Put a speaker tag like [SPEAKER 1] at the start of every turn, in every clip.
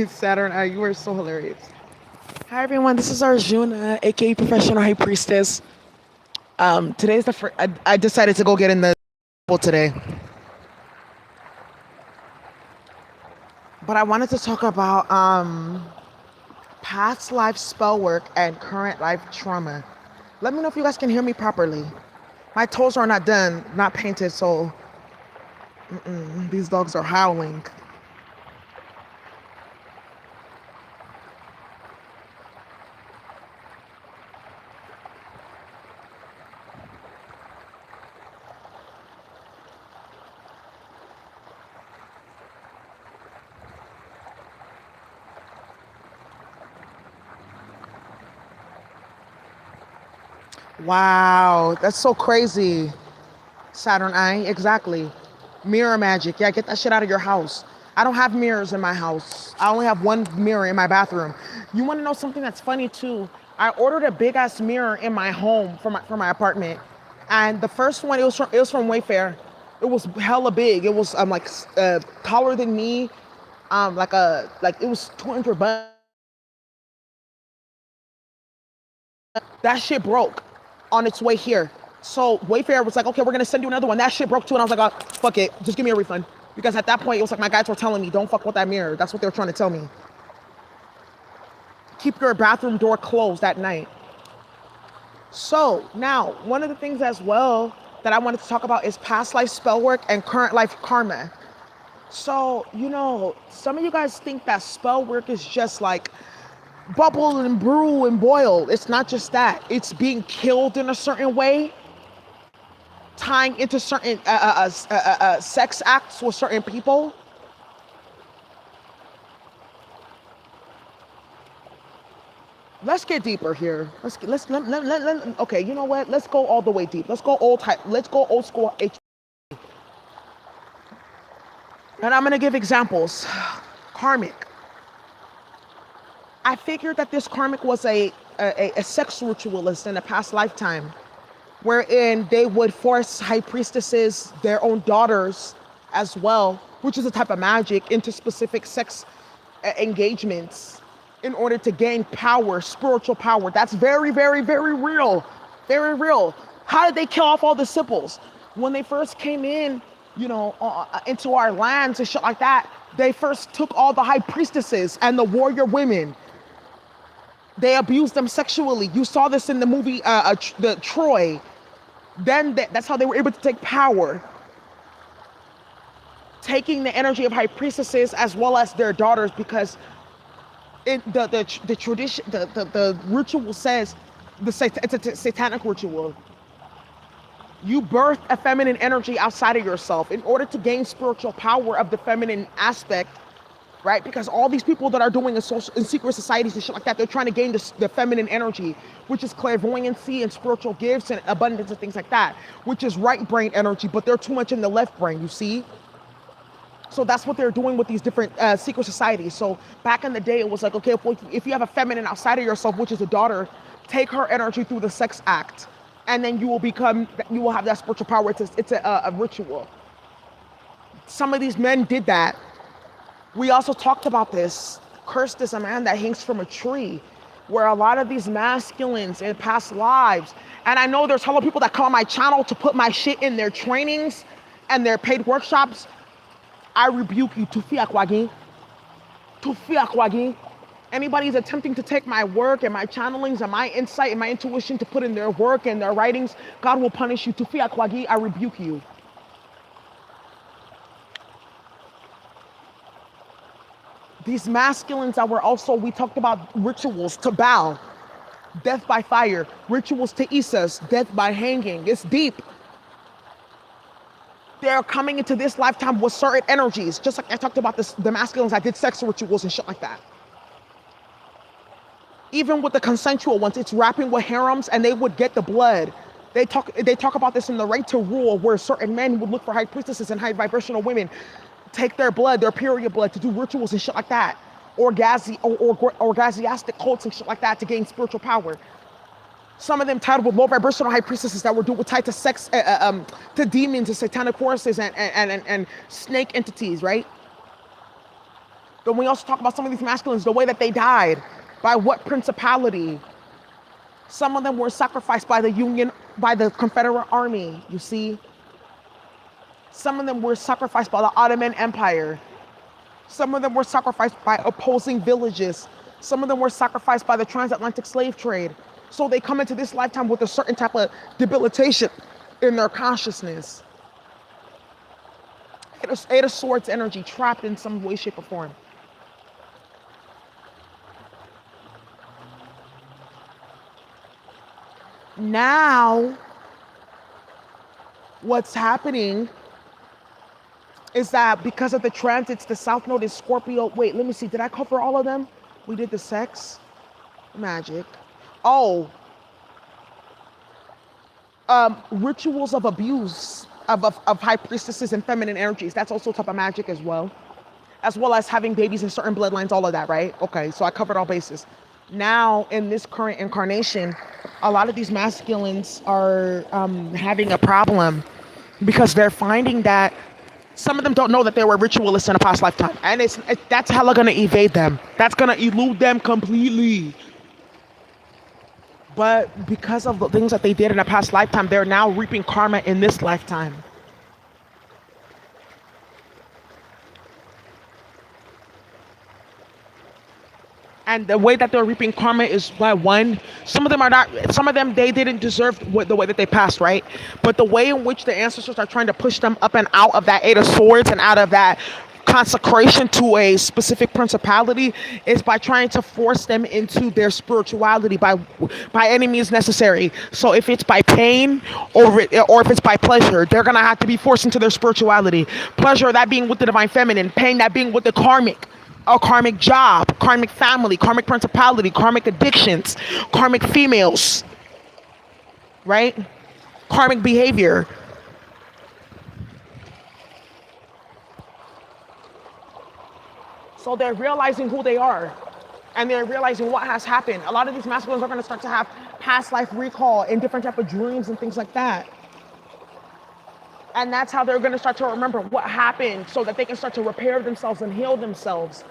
[SPEAKER 1] Saturn, you are so hilarious. Hi everyone, this is Arjuna, aka Professional High Priestess. Today's the first. I decided to go get in the today, but I wanted to talk about past life spell work and current life trauma. Let me know if you guys can hear me properly. My toes are not done, not painted, so these dogs are howling. Wow, that's so crazy. Saturn I, exactly. Mirror magic. Yeah, get that shit out of your house. I don't have mirrors in my house. I only have one mirror in my bathroom. You want to know something that's funny too? I ordered a big ass mirror in my home for my apartment, and the first one it was from Wayfair. It was hella big. It was like taller than me. Like it was 200 bucks. That shit broke on its way here. So Wayfair was like, okay, we're gonna send you another one. That shit broke too, and I was like, oh, fuck it, just give me a refund. Because at that point, it was like my guys were telling me, don't fuck with that mirror. That's what they were trying to tell me. Keep your bathroom door closed at night. So now, one of the things as well that I wanted to talk about is past life spell work and current life karma. So, some of you guys think that spell work is just like bubble and brew and boil. It's not just that. It's being killed in a certain way, tying into certain sex acts with certain people. Let's get deeper here. Okay, you know what? Let's go all the way deep. Let's go old type. Let's go old school. And I'm gonna give examples. Karmic. I figured that this karmic was a sex ritualist in a past lifetime, wherein they would force high priestesses, their own daughters as well, which is a type of magic, into specific sex engagements in order to gain power, spiritual power. That's very, very, very real. Very real. How did they kill off all the Sipples? When they first came in, into our lands and shit like that, they first took all the high priestesses and the warrior women. They abused them sexually. You saw this in the movie, the Troy. Then that's how they were able to take power. Taking the energy of high priestesses as well as their daughters, because the tradition, the ritual says, it's a satanic ritual. You birth a feminine energy outside of yourself in order to gain spiritual power of the feminine aspect, right? Because all these people that are doing in secret societies and shit like that, they're trying to gain the feminine energy, which is clairvoyancy and spiritual gifts and abundance and things like that, which is right brain energy, but they're too much in the left brain, you see? So that's what they're doing with these different secret societies. So back in the day, it was like, okay, if you have a feminine outside of yourself, which is a daughter, take her energy through the sex act, and then you will have that spiritual power. It's a ritual. Some of these men did that. We also talked about this. Cursed is a man that hangs from a tree, where a lot of these masculines in past lives, and I know there's hella people that come on my channel to put my shit in their trainings and their paid workshops. I rebuke you. Tufi akwagi. Tufi akwagi. Anybody's attempting to take my work and my channelings and my insight and my intuition to put in their work and their writings, God will punish you. Tufi akwagi. I rebuke you. These masculines that were also, we talked about rituals to Baal, death by fire. Rituals to Isis, death by hanging. It's deep. They're coming into this lifetime with certain energies, just like I talked about the masculines that did sex rituals and shit like that. Even with the consensual ones, it's wrapping with harems, and they would get the blood. They talk about this in the Right to Rule, where certain men would look for high priestesses and high vibrational women, take their blood, their period blood, to do rituals and shit like that, orgasmiastic cults and shit like that to gain spiritual power. Some of them tied with low vibrational high priestesses that were tied to sex, to demons and satanic forces and snake entities, right? Then we also talk about some of these masculines, the way that they died, by what principality. Some of them were sacrificed by the Union, by the Confederate Army, you see. Some of them were sacrificed by the Ottoman Empire. Some of them were sacrificed by opposing villages. Some of them were sacrificed by the transatlantic slave trade. So they come into this lifetime with a certain type of debilitation in their consciousness. Eight of Swords energy trapped in some way, shape, or form. Now, what's happening is that because of the transits, the South Node is Scorpio. Wait, let me see. Did I cover all of them? We did the sex, magic. Oh, rituals of abuse of high priestesses and feminine energies. That's also a type of magic as well as having babies in certain bloodlines, all of that, right? Okay, so I covered all bases. Now, in this current incarnation, a lot of these masculines are having a problem because they're finding that some of them don't know that they were ritualists in a past lifetime. And that's hella gonna evade them. That's gonna elude them completely. But because of the things that they did in a past lifetime, they're now reaping karma in this lifetime. And the way that they're reaping karma is by one, some of them they didn't deserve the way that they passed, right? But the way in which the ancestors are trying to push them up and out of that Eight of Swords and out of that consecration to a specific principality is by trying to force them into their spirituality by any means necessary. So if it's by pain or if it's by pleasure, they're gonna have to be forced into their spirituality. Pleasure, that being with the divine feminine, pain, that being with the karmic. A karmic job, karmic family, karmic principality, karmic addictions, karmic females, right? Karmic behavior. So they're realizing who they are and they're realizing what has happened. A lot of these masculines are going to start to have past life recall in different type of dreams and things like that. And that's how they're going to start to remember what happened so that they can start to repair themselves and heal themselves.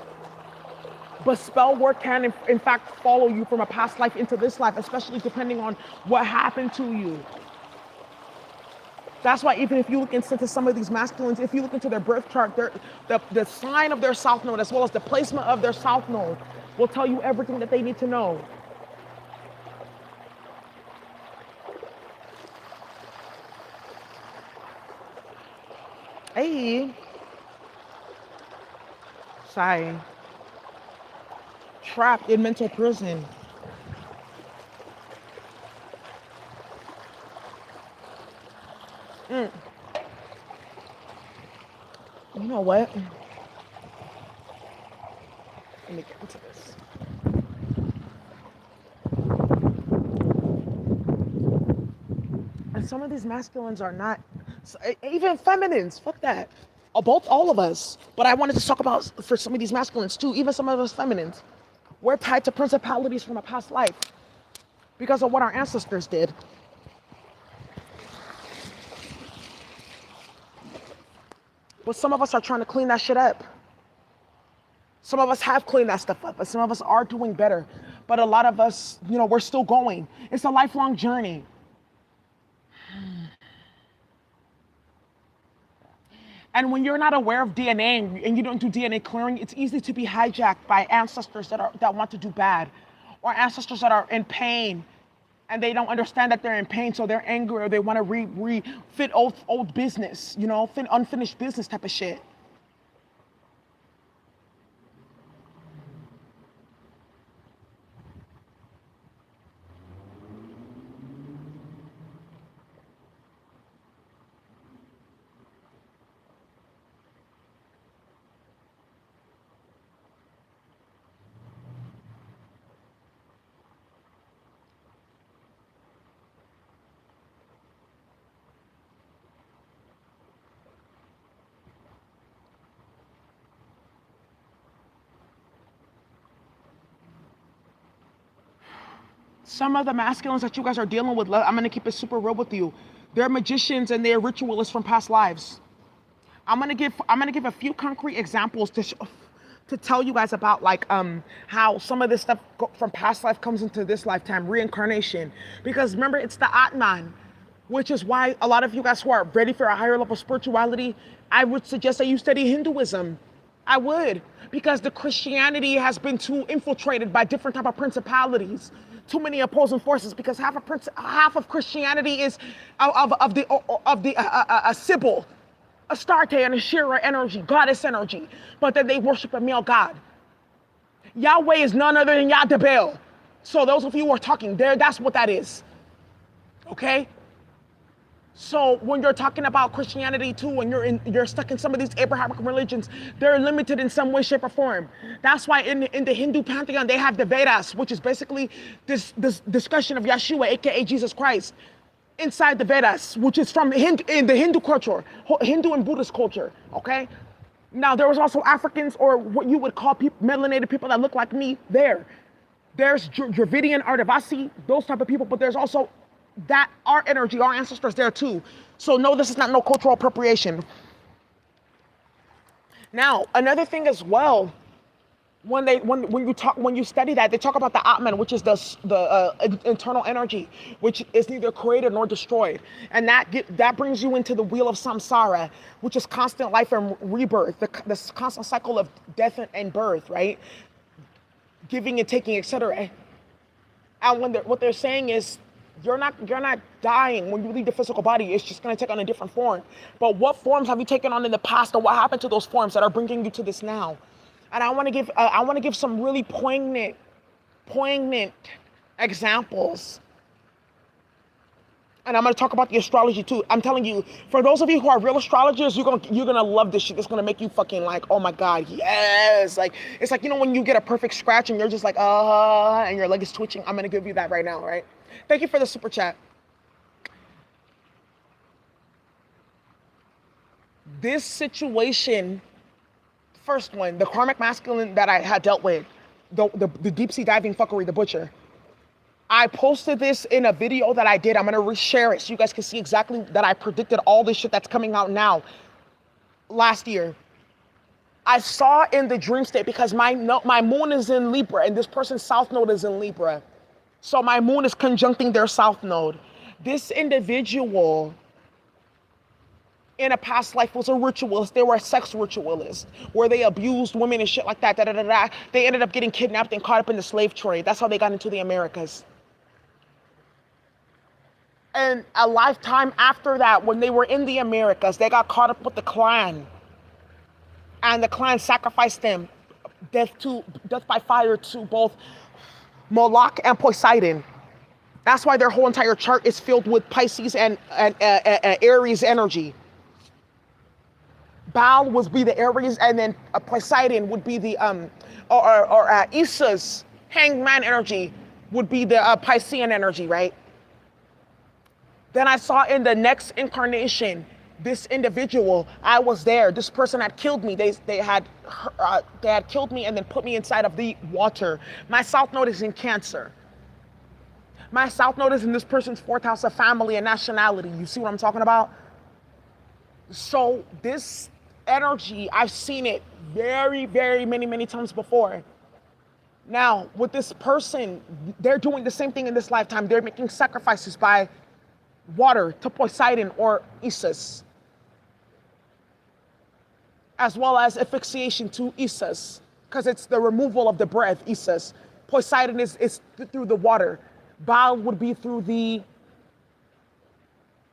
[SPEAKER 1] But spell work can, in fact, follow you from a past life into this life, especially depending on what happened to you. That's why even if you look into some of these masculines, if you look into their birth chart, the sign of their South Node as well as the placement of their South Node will tell you everything that they need to know. Hey. Sorry. Trapped in mental prison. You know what? Let me get into this. And some of these masculines are not, even feminines, fuck that. All of us. But I wanted to talk about for some of these masculines too, even some of us feminines. We're tied to principalities from a past life because of what our ancestors did. But some of us are trying to clean that shit up. Some of us have cleaned that stuff up, but some of us are doing better. But a lot of us, we're still going. It's a lifelong journey. And when you're not aware of DNA and you don't do DNA clearing, it's easy to be hijacked by ancestors that want to do bad, or ancestors that are in pain and they don't understand that they're in pain, so they're angry or they want to refit old business, fit unfinished business type of shit. Some of the masculines that you guys are dealing with, I'm going to keep it super real with you. They're magicians and they're ritualists from past lives. I'm going to give a few concrete examples to tell you guys about like how some of this stuff from past life comes into this lifetime, reincarnation. Because remember, it's the Atman, which is why a lot of you guys who are ready for a higher level of spirituality, I would suggest that you study Hinduism. I would, because the Christianity has been too infiltrated by different type of principalities, too many opposing forces. Because half of Christianity is of the a Sybil, Astarte and Ashera energy, goddess energy, but then they worship a male god. Yahweh is none other than Yah-Debel. So those of you who are talking there, that's what that is. Okay? So when you're talking about Christianity too, and you're stuck in some of these Abrahamic religions, they're limited in some way, shape, or form. That's why in the Hindu pantheon they have the Vedas, which is basically this discussion of Yeshua, aka Jesus Christ, inside the Vedas, which is from in the Hindu culture, Hindu and Buddhist culture. Okay. Now there was also Africans, or what you would call melanated people that look like me. There's Dravidian, Ardavasi, those type of people, but there's also that our energy, our ancestors there too. So no, this is not no cultural appropriation. Now, another thing as well, when you study that, they talk about the Atman, which is the internal energy, which is neither created nor destroyed, and that brings you into the wheel of samsara, which is constant life and rebirth, the constant cycle of death and birth, right? Giving and taking, etc. And what they're saying is, you're not dying when you leave the physical body. It's just going to take on a different form. But what forms have you taken on in the past, or what happened to those forms that are bringing you to this now? And I want to give some really poignant examples. And I'm going to talk about the astrology too. I'm telling you, for those of you who are real astrologers, you're gonna love this shit. It's gonna make you fucking like, oh my god, yes! Like, it's like, you know when you get a perfect scratch and you're just like, and your leg is twitching. I'm gonna give you that right now, right? Thank you for the super chat. This situation, first one, the karmic masculine that I had dealt with, the deep sea diving fuckery, the butcher. I posted this in a video that I did. I'm gonna reshare it so you guys can see exactly that I predicted all this shit that's coming out now. Last year, I saw in the dream state, because my moon is in Libra and this person's south node is in Libra. So my moon is conjuncting their south node. This individual in a past life was a ritualist. They were a sex ritualist where they abused women and shit like that. They ended up getting kidnapped and caught up in the slave trade. That's how they got into the Americas. And a lifetime after that, when they were in the Americas, they got caught up with the Klan. And the Klan sacrificed them, death by fire, to both Moloch and Poseidon. That's why their whole entire chart is filled with Pisces and Aries energy. Baal would be the Aries, and then Poseidon would be the Issa's hangman energy would be the Piscean energy, right? Then I saw in the next incarnation, this individual, I was there. This person had killed me. They had killed me and then put me inside of the water. My south node is in Cancer. My south node is in this person's fourth house of family and nationality. You see what I'm talking about? So this energy, I've seen it very, very many times before. Now, with this person, they're doing the same thing in this lifetime. They're making sacrifices by water to Poseidon or Isis, as well as asphyxiation to Isis, because it's the removal of the breath, Isis. Poseidon is through the water. Baal would be through the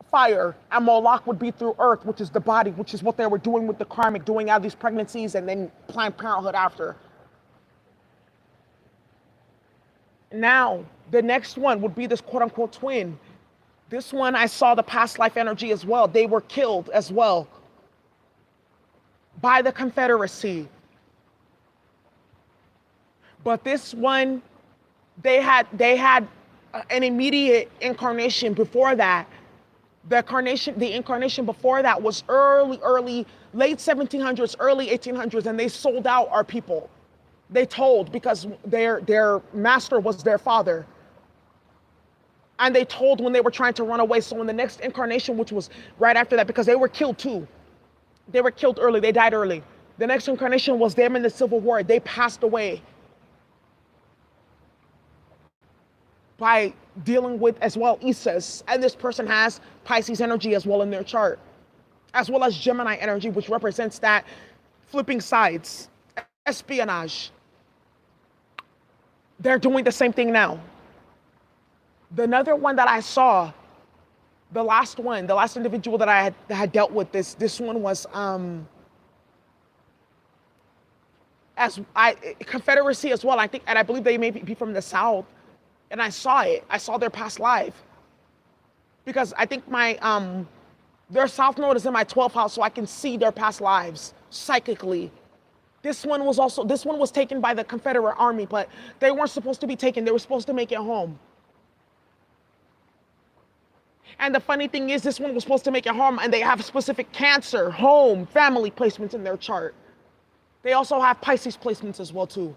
[SPEAKER 1] fire, and Moloch would be through earth, which is the body, which is what they were doing with the karmic, doing out these pregnancies and then Planned Parenthood after. Now, the next one would be this quote-unquote twin. This one, I saw the past life energy as well. They were killed as well by the Confederacy. But this one, they had an immediate incarnation before that. The incarnation before that was early, late 1700s, early 1800s, and they sold out our people. They told, because their master was their father. And they told when they were trying to run away. So in the next incarnation, which was right after that, because they were killed too. They were killed early, they died early. The next incarnation was them in the Civil War. They passed away by dealing with as well Isis. And this person has Pisces energy as well in their chart, as well as Gemini energy, which represents that flipping sides, espionage. They're doing the same thing now. Another one that I saw, the last individual that I had dealt with, this one was as I Confederacy as well. I think, and I believe they may be from the South. And I saw it. I saw their past life. Because I think their South Node is in my 12th house, so I can see their past lives psychically. This one was taken by the Confederate Army, but they weren't supposed to be taken. They were supposed to make it home. And the funny thing is, this one was supposed to make it home, and they have specific Cancer, home, family placements in their chart. They also have Pisces placements as well, too.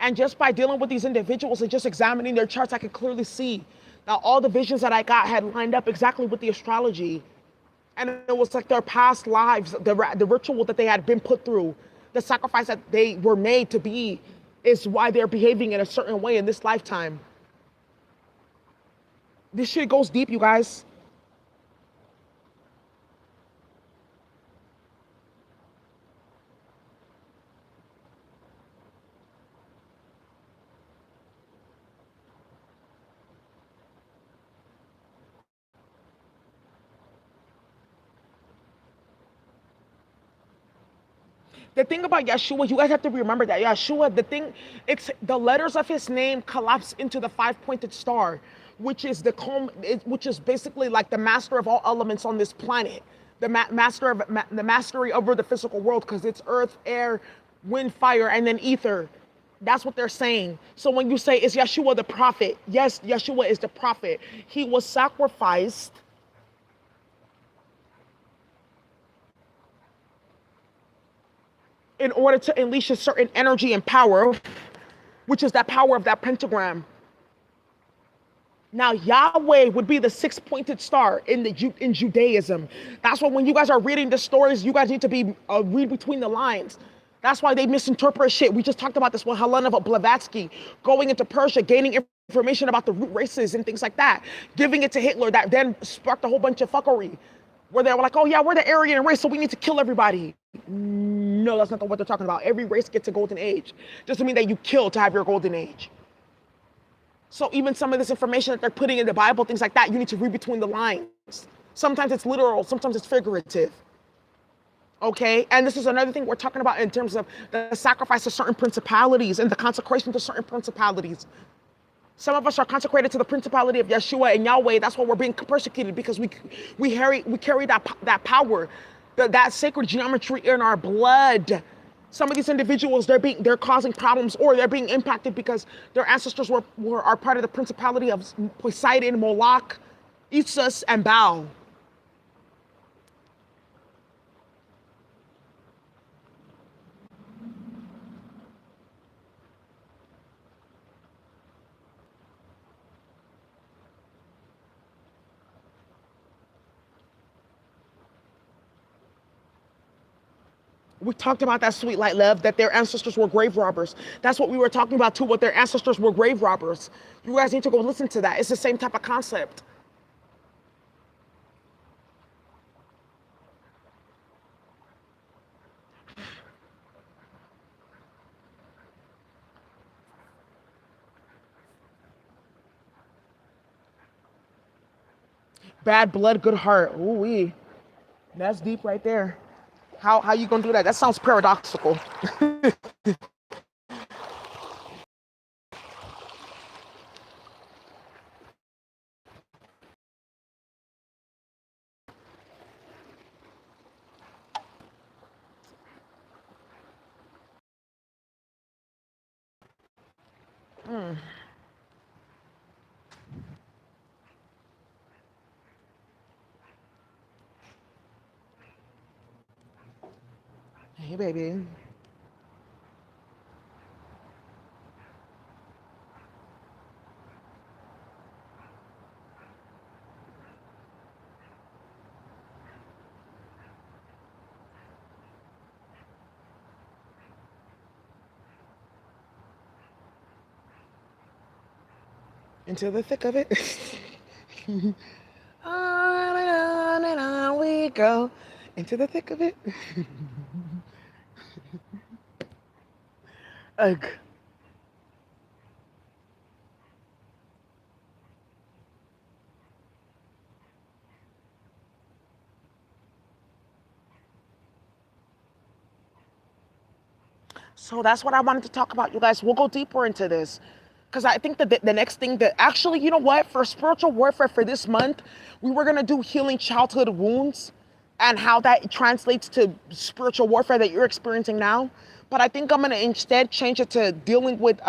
[SPEAKER 1] And just by dealing with these individuals and just examining their charts, I could clearly see that all the visions that I got had lined up exactly with the astrology. And it was like their past lives, the ritual that they had been put through, the sacrifice that they were made to be, is why they're behaving in a certain way in this lifetime. This shit goes deep, you guys. The thing about Yeshua, you guys have to remember that Yeshua, it's the letters of his name collapse into the 5-pointed star, which is which is basically like the master of all elements on this planet, the mastery over the physical world, because it's earth, air, wind, fire, and then ether. That's what they're saying. So when you say, is Yeshua the prophet? Yes, Yeshua is the prophet. He was sacrificed in order to unleash a certain energy and power, which is that power of that pentagram. Now, Yahweh would be the 6-pointed star in Judaism. That's why when you guys are reading the stories, you guys need to be read between the lines. That's why they misinterpret shit. We just talked about this with Helena Blavatsky, going into Persia, gaining information about the root races and things like that, giving it to Hitler. That then sparked a whole bunch of fuckery, where they were like, oh yeah, we're the Aryan race, so we need to kill everybody. No, that's not what they're talking about. Every race gets a golden age. Doesn't mean that you kill to have your golden age. So even some of this information that they're putting in the Bible, things like that, you need to read between the lines. Sometimes it's literal, sometimes it's figurative. Okay? And this is another thing we're talking about in terms of the sacrifice to certain principalities and the consecration to certain principalities. Some of us are consecrated to the principality of Yeshua and Yahweh. That's why we're being persecuted, because we carry that power, that sacred geometry in our blood. Some of these individuals, they're causing problems, or they're being impacted because their ancestors are part of the principality of Poseidon, Moloch, Isis, and Baal. We talked about that, sweet light love, that their ancestors were grave robbers. That's what we were talking about too, what their ancestors were grave robbers. You guys need to go listen to that. It's the same type of concept. Bad blood, good heart. Ooh-wee. That's deep right there. How you gonna do that? That sounds paradoxical. Hey, baby. Into the thick of it. On and on we go. Into the thick of it. Ugh. So that's what I wanted to talk about, you guys. We'll go deeper into this. Because I think that the next thing that actually, you know what, for spiritual warfare for this month, we were going to do healing childhood wounds and how that translates to spiritual warfare that you're experiencing now. But I think I'm going to instead change it to dealing with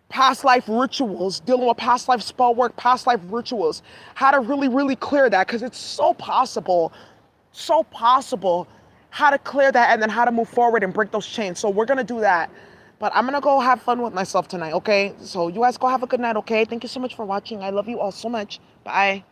[SPEAKER 1] past life rituals, dealing with past life spell work, past life rituals, how to really, really clear that, because it's so possible how to clear that and then how to move forward and break those chains. So we're gonna do that. But I'm gonna go have fun with myself tonight, okay? So you guys go have a good night, okay? Thank you so much for watching. I love you all so much. Bye.